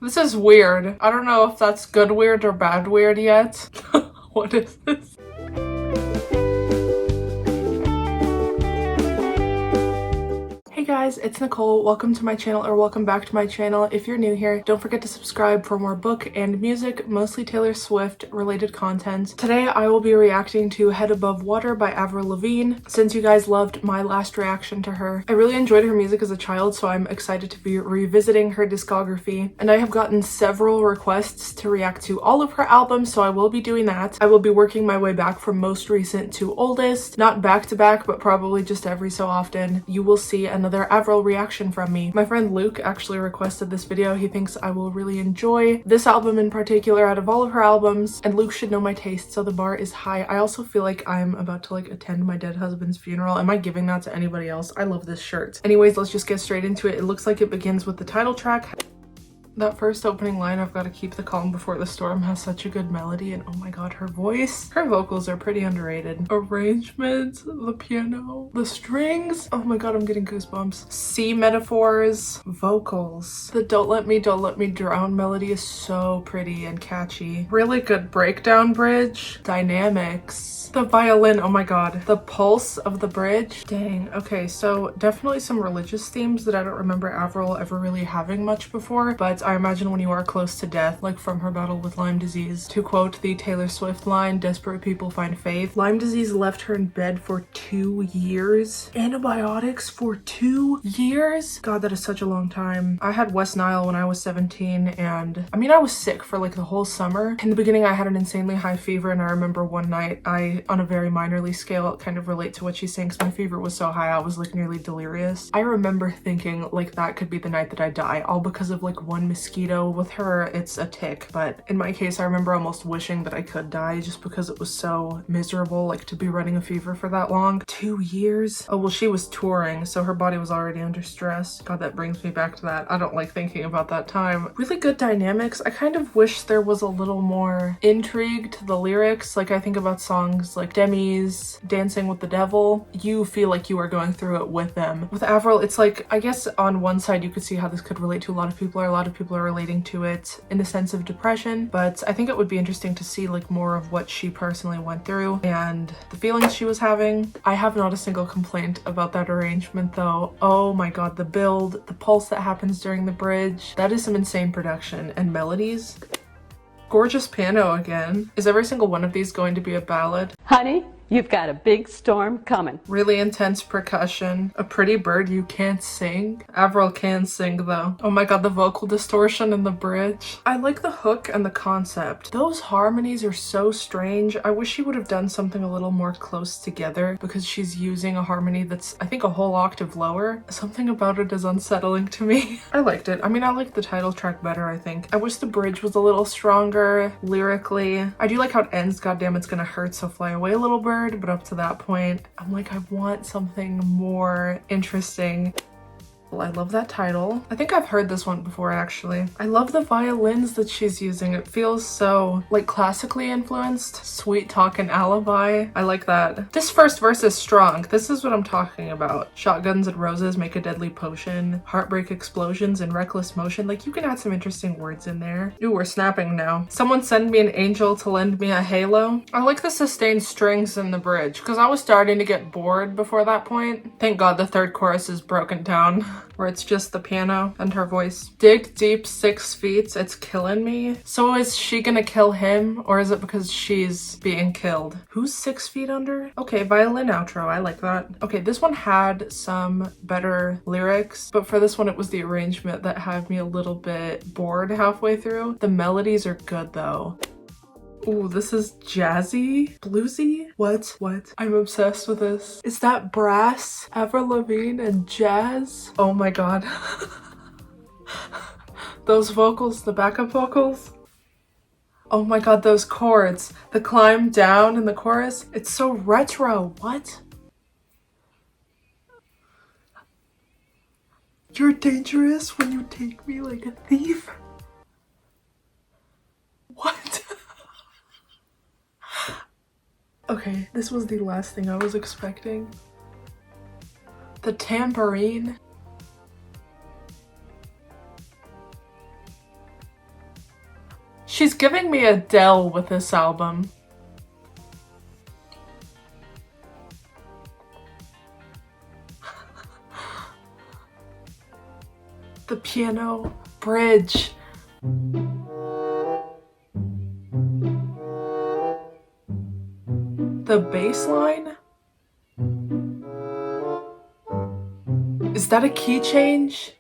This is weird. I don't know if that's good weird or bad weird yet. What is this? Hey guys, it's Nicole. Welcome to my channel, or welcome back to my channel. If you're new here, don't forget to subscribe for more book and music, mostly Taylor Swift related content. Today I will be reacting to Head Above Water by Avril Lavigne, since you guys loved my last reaction to her. I really enjoyed her music as a child, so I'm excited to be revisiting her discography, and I have gotten several requests to react to all of her albums, so I will be doing that. I will be working my way back from most recent to oldest, not back to back, but probably just every so often. You will see another Avril reaction from me. My friend Luke actually requested this video. He thinks I will really enjoy this album in particular out of all of her albums, and Luke should know my taste, so the bar is high. I also feel like I'm about to attend my dead husband's funeral. Am I giving that to anybody else? I love this shirt. Anyways, let's just get straight into it. It looks like it begins with the title track. That first opening line, "I've got to keep the calm before the storm," has such a good melody, and oh my god, her voice. Her vocals are pretty underrated. Arrangement, the piano, the strings. Oh my god, I'm getting goosebumps. Sea metaphors, vocals. The don't let me drown melody is so pretty and catchy. Really good breakdown bridge. Dynamics. The violin, oh my god. The pulse of the bridge. Dang. Okay, so definitely some religious themes that I don't remember Avril ever really having much before, but I imagine when you are close to death, like from her battle with Lyme disease. To quote the Taylor Swift line, "Desperate people find faith." Lyme disease left her in bed for 2 years. Antibiotics for 2 years? God, that is such a long time. I had West Nile when I was 17, and I mean, I was sick for the whole summer. In the beginning, I had an insanely high fever, and I remember one night, on a very minorly scale, kind of relate to what she's saying, because my fever was so high, I was nearly delirious. I remember thinking that could be the night that I die, all because of one mosquito. With her, it's a tick, but in my case, I remember almost wishing that I could die just because it was so miserable, to be running a fever for that long. 2 years? Oh, well, she was touring, so her body was already under stress. God, that brings me back to that. I don't like thinking about that time. Really good dynamics. I kind of wish there was a little more intrigue to the lyrics. I think about songs like Demi's Dancing with the Devil. You feel like you are going through it with them. With Avril, it's I guess on one side you could see how this could relate to a lot of people, or a lot of people are relating to it in the sense of depression, but I think it would be interesting to see more of what she personally went through and the feelings she was having. I have not a single complaint about that arrangement though. Oh my god, the build, the pulse that happens during the bridge, that is some insane production and melodies. Gorgeous piano again. Is every single one of these going to be a ballad? Honey, you've got a big storm coming. Really intense percussion. A pretty bird you can't sing. Avril can sing though. Oh my god, the vocal distortion in the bridge. I like the hook and the concept. Those harmonies are so strange. I wish she would have done something a little more close together, because she's using a harmony that's, I think, a whole octave lower. Something about it is unsettling to me. I liked it. I mean, I liked the title track better, I think. I wish the bridge was a little stronger lyrically. I do like how it ends, "Goddamn, it's gonna hurt, so fly away, little bird," but up to that point, I'm I want something more interesting. Well, I love that title. I think I've heard this one before, actually. I love the violins that she's using. It feels so, classically influenced. Sweet Talkin' Alibi. I like that. This first verse is strong. This is what I'm talking about. Shotguns and roses make a deadly potion. Heartbreak explosions and reckless motion. You can add some interesting words in there. Ooh, we're snapping now. Someone send me an angel to lend me a halo. I like the sustained strings in the bridge, because I was starting to get bored before that point. Thank god the third chorus is broken down, where it's just the piano and her voice. Dig deep 6 feet, it's killing me. So is she gonna kill him, or is it because she's being killed? Who's 6 feet under? Okay, violin outro, I like that. Okay, this one had some better lyrics, but for this one it was the arrangement that had me a little bit bored halfway through. The melodies are good though. Ooh, this is jazzy? Bluesy? What? I'm obsessed with this. Is that brass? Avril Lavigne and jazz? Oh my god. Those vocals, the backup vocals. Oh my god, those chords. The climb down in the chorus. It's so retro. What? You're dangerous when you take me like a thief. What? Okay, this was the last thing I was expecting. The tambourine. She's giving me Adele with this album. The piano bridge. The bass line? Is that a key change?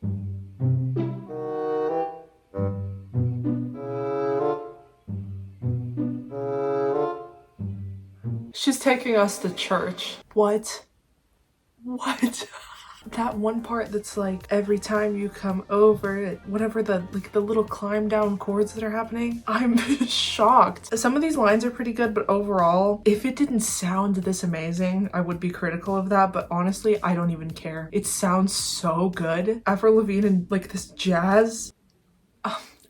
She's taking us to church. What? What? That one part that's like, every time you come over, whatever the little climb down chords that are happening, I'm shocked. Some of these lines are pretty good, but overall, if it didn't sound this amazing, I would be critical of that, but honestly, I don't even care. It sounds so good. Avril Lavigne and like this jazz.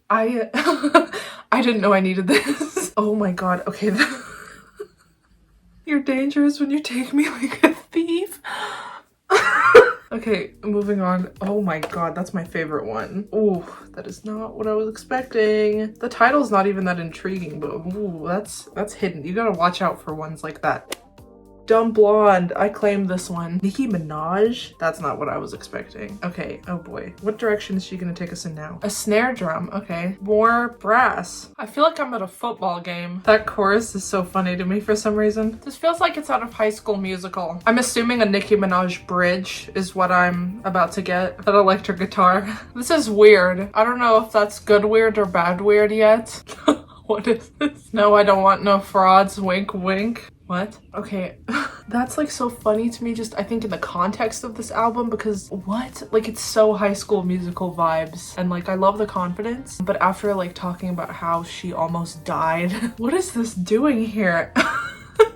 I didn't know I needed this. Oh my god, okay. You're dangerous when you take me like a thief. Okay, moving on. Oh my god, that's my favorite one. Ooh, that is not what I was expecting. The title's not even that intriguing, but ooh, that's hidden. You gotta watch out for ones like that. Dumb Blonde, I claim this one. Nicki Minaj? That's not what I was expecting. Okay, oh boy. What direction is she gonna take us in now? A snare drum, okay. More brass. I feel like I'm at a football game. That chorus is so funny to me for some reason. This feels like it's out of High School Musical. I'm assuming a Nicki Minaj bridge is what I'm about to get. That electric guitar. This is weird. I don't know if that's good weird or bad weird yet. What is this? No, I don't want no frauds. Wink, wink. What? Okay, that's like so funny to me, just I think in the context of this album, because what? Like it's so High School Musical vibes, and like I love the confidence, but after like talking about how she almost died, what is this doing here?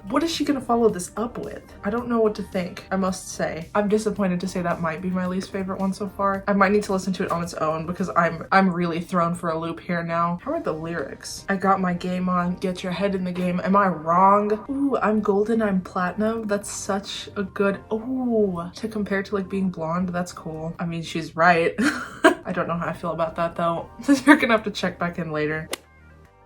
What is she gonna follow this up with? I don't know what to think, I must say. I'm disappointed to say that might be my least favorite one so far. I might need to listen to it on its own because I'm really thrown for a loop here now. How are the lyrics? I got my game on, get your head in the game. Am I wrong? Ooh, I'm golden, I'm platinum. That's such a good, ooh, to compare to like being blonde, that's cool. I mean, she's right. I don't know how I feel about that though. You're gonna have to check back in later.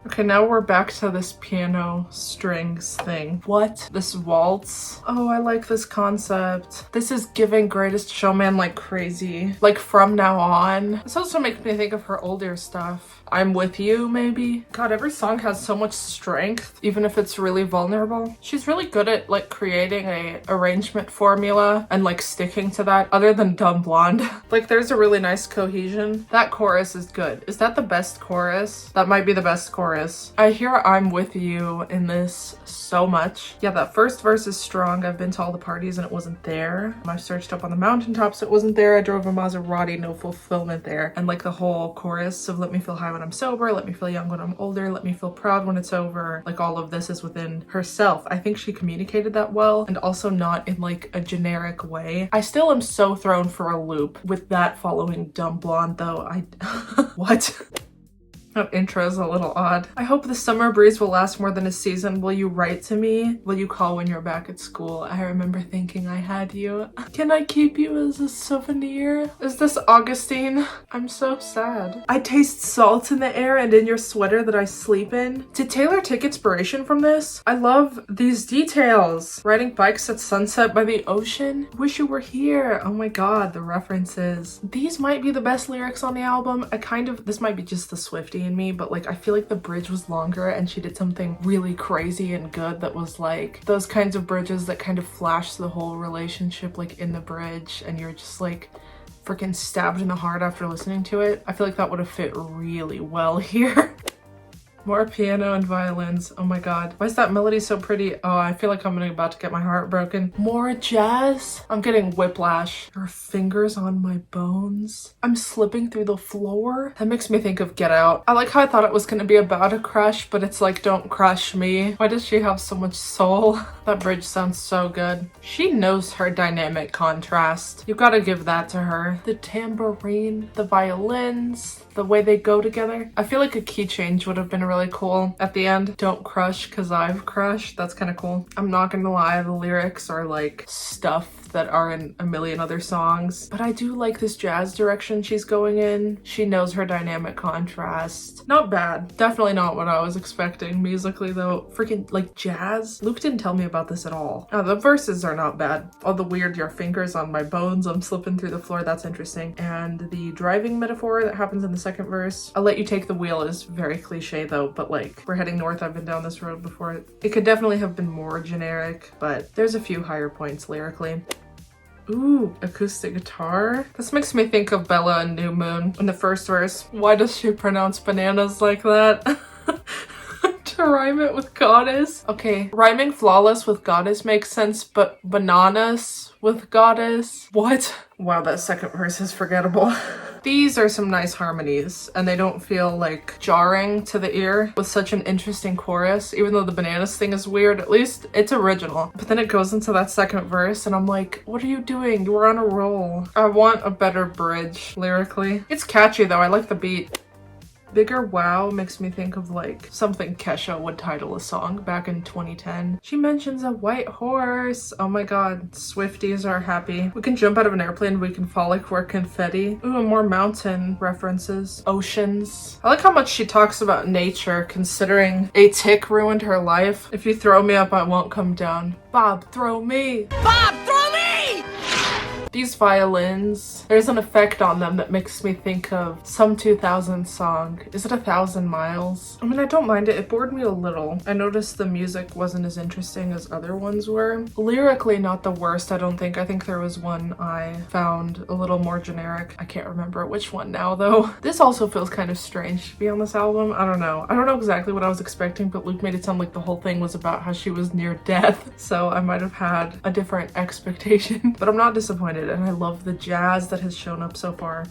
Okay, now we're back to this piano strings thing. What? This waltz? Oh, I like this concept. This is giving Greatest Showman like crazy. Like From Now On. This also makes me think of her older stuff. I'm With You, maybe? God, every song has so much strength, even if it's really vulnerable. She's really good at like creating a arrangement formula and like sticking to that, other than Dumb Blonde. Like there's a really nice cohesion. That chorus is good. Is that the best chorus? That might be the best chorus. I hear I'm With You in this so much. Yeah, that first verse is strong. I've been to all the parties and it wasn't there. I searched up on the mountaintops, it wasn't there. I drove a Maserati, no fulfillment there. And like the whole chorus of let me feel high when I'm sober, let me feel young when I'm older, let me feel proud when it's over. Like all of this is within herself. I think she communicated that well, and also not in like a generic way. I still am so thrown for a loop with that following Dumb Blonde though. What? That intro is a little odd. I hope the summer breeze will last more than a season. Will you write to me? Will you call when you're back at school? I remember thinking I had you. Can I keep you as a souvenir? Is this Augustine? I'm so sad. I taste salt in the air and in your sweater that I sleep in. Did Taylor take inspiration from this? I love these details. Riding bikes at sunset by the ocean. Wish you were here. Oh my god, the references. These might be the best lyrics on the album. This might be just the Swiftie in me, but like I feel like the bridge was longer and she did something really crazy and good that was like those kinds of bridges that kind of flash the whole relationship like in the bridge and you're just like freaking stabbed in the heart after listening to it. I feel like that would have fit really well here. More piano and violins. Oh my god. Why is that melody so pretty? Oh, I feel like I'm about to get my heart broken. More jazz. I'm getting whiplash. Your fingers on my bones. I'm slipping through the floor. That makes me think of Get Out. I like how I thought it was gonna be about a crush, but it's like, don't crush me. Why does she have so much soul? That bridge sounds so good. She knows her dynamic contrast. You've got to give that to her. The tambourine, the violins, the way they go together. I feel like a key change would have been really really cool at the end. Don't crush cause I've crushed. That's kind of cool. I'm not gonna lie, the lyrics are like stuff that are in a million other songs, but I do like this jazz direction she's going in. She knows her dynamic contrast. Not bad. Definitely not what I was expecting musically though. Freaking like jazz. Luke didn't tell me about this at all. The verses are not bad. All the weird your fingers on my bones, I'm slipping through the floor, that's interesting. And the driving metaphor that happens in the second verse, I'll let you take the wheel, is very cliche though, but like we're heading north, I've been down this road before. It could definitely have been more generic, but there's a few higher points lyrically. Ooh, acoustic guitar. This makes me think of Bella and New Moon in the first verse. Why does she pronounce bananas like that? To rhyme it with goddess. Okay, rhyming flawless with goddess makes sense, but bananas with goddess? What? Wow, that second verse is forgettable. These are some nice harmonies, and they don't feel like jarring to the ear with such an interesting chorus. Even though the bananas thing is weird, at least it's original. But then it goes into that second verse, and I'm like, what are you doing? You were on a roll. I want a better bridge lyrically. It's catchy though, I like the beat. Bigger Wow makes me think of like something Kesha would title a song back in 2010. She mentions a white horse. Oh my god, Swifties are happy. We can jump out of an airplane, we can fall like we're confetti. Ooh, more mountain references. Oceans. I like how much she talks about nature considering a tick ruined her life. If you throw me up, I won't come down. Bob, throw me. Bob, throw me! These violins, there's an effect on them that makes me think of some 2000 song. Is it 1,000 Miles? I mean, I don't mind it. It bored me a little. I noticed the music wasn't as interesting as other ones were. Lyrically, not the worst, I don't think. I think there was one I found a little more generic. I can't remember which one now, though. This also feels kind of strange to be on this album. I don't know. I don't know exactly what I was expecting, but Luke made it sound like the whole thing was about how she was near death. So I might have had a different expectation, but I'm not disappointed. And I love the jazz that has shown up so far.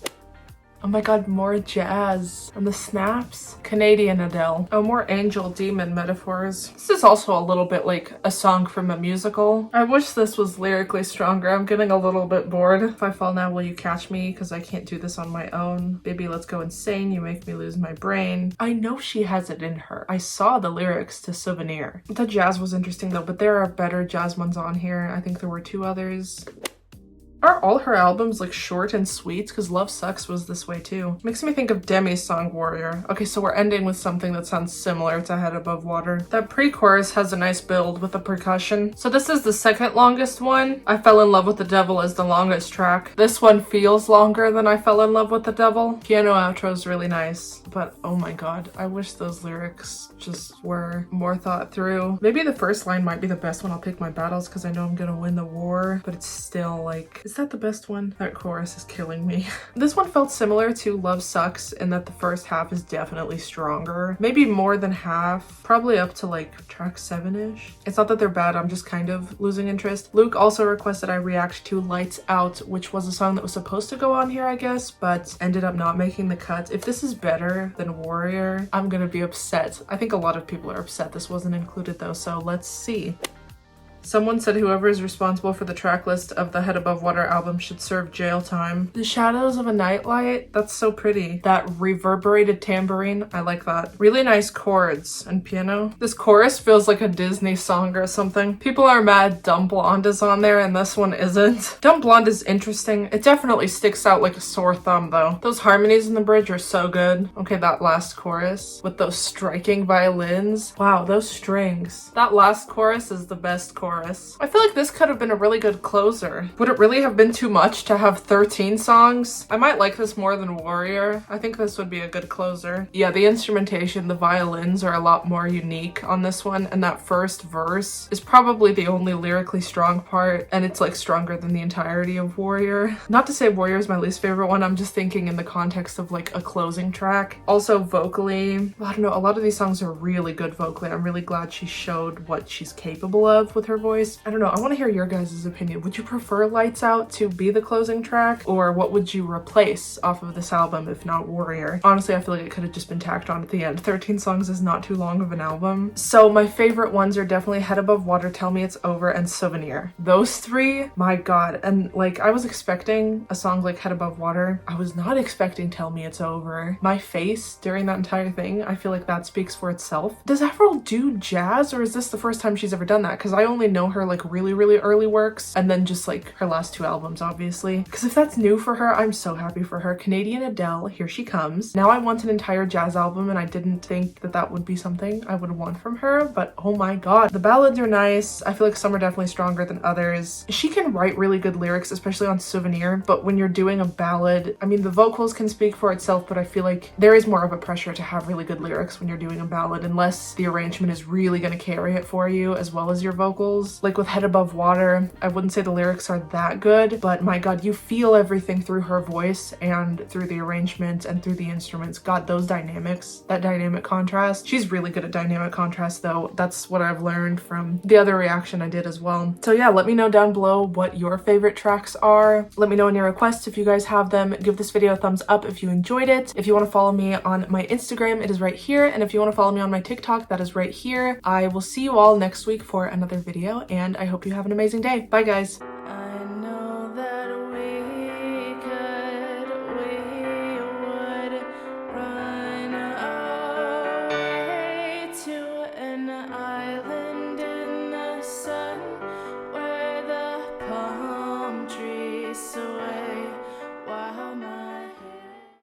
Oh my god, more jazz. And the snaps. Canadian Adele. Oh, more angel demon metaphors. This is also a little bit like a song from a musical. I wish this was lyrically stronger. I'm getting a little bit bored. If I fall now, will you catch me? Because I can't do this on my own. Baby, let's go insane. You make me lose my brain. I know she has it in her. I saw the lyrics to Souvenir. The jazz was interesting though, but there are better jazz ones on here. I think there were 2 others. Are all her albums like short and sweet? Because Love Sucks was this way too. Makes me think of Demi's song Warrior. Okay, so we're ending with something that sounds similar to Head Above Water. That pre-chorus has a nice build with the percussion. So this is the second longest one. I Fell in Love with the Devil is the longest track. This one feels longer than I Fell in Love with the Devil. Piano outro is really nice, but oh my god, I wish those lyrics just were more thought through. Maybe the first line might be the best one. I'll pick my battles because I know I'm gonna win the war, but it's still like, is that the best one? That chorus is killing me. This one felt similar to Love Sucks in that the first half is definitely stronger. Maybe more than half. Probably up to like track 7-ish. It's not that they're bad, I'm just kind of losing interest. Luke also requested I react to Lights Out, which was a song that was supposed to go on here, I guess, but ended up not making the cut. If this is better than Warrior, I'm gonna be upset. I think a lot of people are upset this wasn't included though, so let's see. Someone said whoever is responsible for the track list of the Head Above Water album should serve jail time. The Shadows of a Nightlight, that's so pretty. That reverberated tambourine, I like that. Really nice chords and piano. This chorus feels like a Disney song or something. People are mad Dumb Blonde is on there and this one isn't. Dumb Blonde is interesting. It definitely sticks out like a sore thumb though. Those harmonies in the bridge are so good. Okay, that last chorus with those striking violins. Wow, those strings. That last chorus is the best chorus. I feel like this could have been a really good closer. Would it really have been too much to have 13 songs? I might like this more than Warrior. I think this would be a good closer. Yeah, the instrumentation, the violins are a lot more unique on this one, and that first verse is probably the only lyrically strong part, and it's like stronger than the entirety of Warrior. Not to say Warrior is my least favorite one, I'm just thinking in the context of like a closing track. Also vocally, I don't know, a lot of these songs are really good vocally. I'm really glad she showed what she's capable of with her her voice. I don't know. I want to hear your guys' opinion. Would you prefer Lights Out to be the closing track, or what would you replace off of this album if not Warrior? Honestly, I feel like it could have just been tacked on at the end. 13 songs is not too long of an album. So my favorite ones are definitely Head Above Water, Tell Me It's Over, and Souvenir. Those three, my god. And like, I was expecting a song like Head Above Water. I was not expecting Tell Me It's Over. My face during that entire thing, I feel like that speaks for itself. Does AVRIL do jazz, or is this the first time she's ever done that? Because I only know her like really early works, and then just like her last two albums, obviously. Because if that's new for her, I'm so happy for her. Canadian Adele, here she comes. Now I want an entire jazz album, and I didn't think that that would be something I would want from her, but oh my god. The ballads are nice. I feel like some are definitely stronger than others. She can write really good lyrics, especially on Souvenir, but when you're doing a ballad, I mean, the vocals can speak for itself, but I feel like there is more of a pressure to have really good lyrics when you're doing a ballad, unless the arrangement is really going to carry it for you as well as your vocals. Like with Head Above Water, I wouldn't say the lyrics are that good, but my god, you feel everything through her voice and through the arrangement and through the instruments. God, those dynamics, that dynamic contrast. She's really good at dynamic contrast though. That's what I've learned from the other reaction I did as well. So yeah, let me know down below what your favorite tracks are. Let me know any requests if you guys have them. Give this video a thumbs up if you enjoyed it. If you want to follow me on my Instagram, it is right here. And if you want to follow me on my TikTok, that is right here. I will see you all next week for another video, and I hope you have an amazing day. Bye guys. I know that we would run away to an island in the sun where the palm trees sway.